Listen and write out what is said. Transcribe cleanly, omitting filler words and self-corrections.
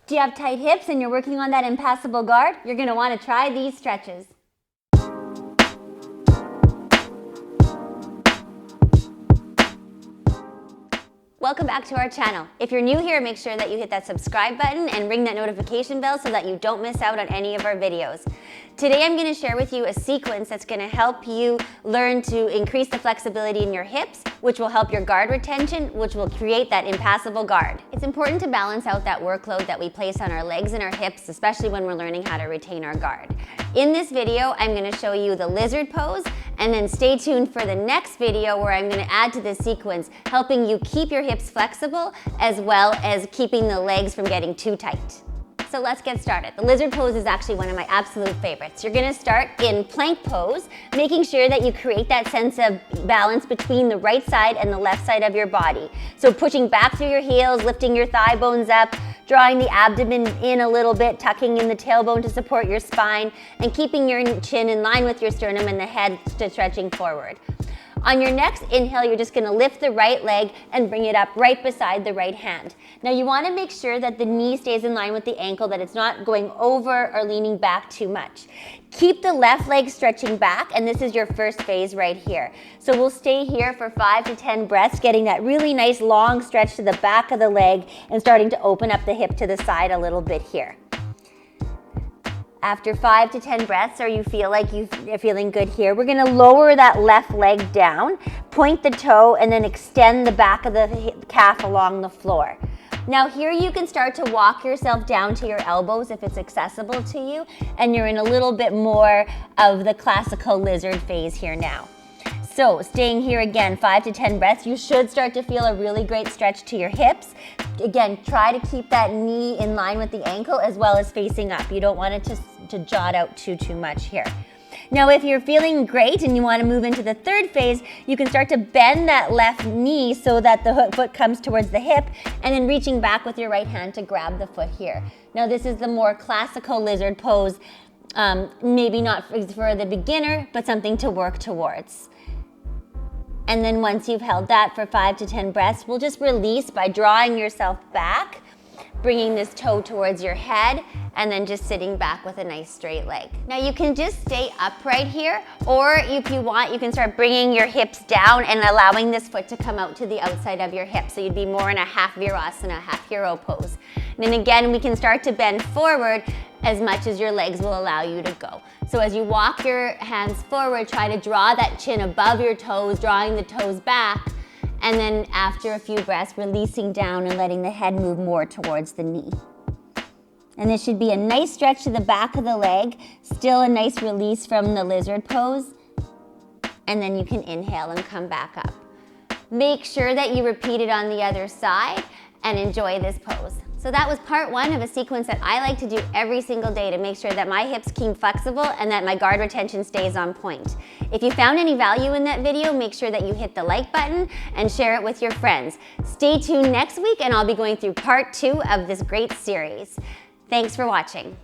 Do you have tight hips and you're working on that impassable guard? You're going to want to try these stretches. Welcome back to our channel. If you're new here, make sure that you hit that subscribe button and ring that notification bell so that you don't miss out on any of our videos. Today I'm going to share with you a sequence that's going to help you learn to increase the flexibility in your hips, which will help your guard retention, which will create that impassable guard. It's important to balance out that workload that we place on our legs and our hips, especially when we're learning how to retain our guard. In this video, I'm going to show you the lizard pose, and then stay tuned for the next video where I'm going to add to this sequence, helping you keep your hips flexible as well as keeping the legs from getting too tight. So let's get started. The lizard pose is actually one of my absolute favorites. You're going to start in plank pose, making sure that you create that sense of balance between the right side and the left side of your body. So pushing back through your heels, lifting your thigh bones up, drawing the abdomen in a little bit, tucking in the tailbone to support your spine, and keeping your chin in line with your sternum and the head stretching forward. On your next inhale, you're just going to lift the right leg and bring it up right beside the right hand. Now you want to make sure that the knee stays in line with the ankle, that it's not going over or leaning back too much. Keep the left leg stretching back, and this is your first phase right here. So we'll stay here for 5 to 10 breaths, getting that really nice long stretch to the back of the leg and starting to open up the hip to the side a little bit here. After 5 to 10 breaths, or you feel like you're feeling good here, we're going to lower that left leg down, point the toe, and then extend the back of the calf along the floor. Now here you can start to walk yourself down to your elbows if it's accessible to you, and you're in a little bit more of the classical lizard phase here now. So staying here again, 5 to 10 breaths, you should start to feel a really great stretch to your hips. Again, try to keep that knee in line with the ankle as well as facing up. You don't want it to jot out too much here. Now if you're feeling great and you want to move into the third phase, you can start to bend that left knee so that the foot comes towards the hip, and then reaching back with your right hand to grab the foot here. Now this is the more classical lizard pose, maybe not for the beginner, but something to work towards. And then once you've held that for 5 to 10 breaths, we'll just release by drawing yourself back, bringing this toe towards your head, and then just sitting back with a nice straight leg. Now you can just stay upright here, or if you want, you can start bringing your hips down and allowing this foot to come out to the outside of your hip. So you'd be more in a half virasana, half hero pose. And then again, we can start to bend forward as much as your legs will allow you to go. So as you walk your hands forward, try to draw that chin above your toes, drawing the toes back, and then after a few breaths, releasing down and letting the head move more towards the knee. And this should be a nice stretch to the back of the leg, still a nice release from the lizard pose, and then you can inhale and come back up. Make sure that you repeat it on the other side and enjoy this pose. So that was part one of a sequence that I like to do every single day to make sure that my hips keep flexible and that my guard retention stays on point. If you found any value in that video, make sure that you hit the like button and share it with your friends. Stay tuned next week and I'll be going through part 2 of this great series. Thanks for watching.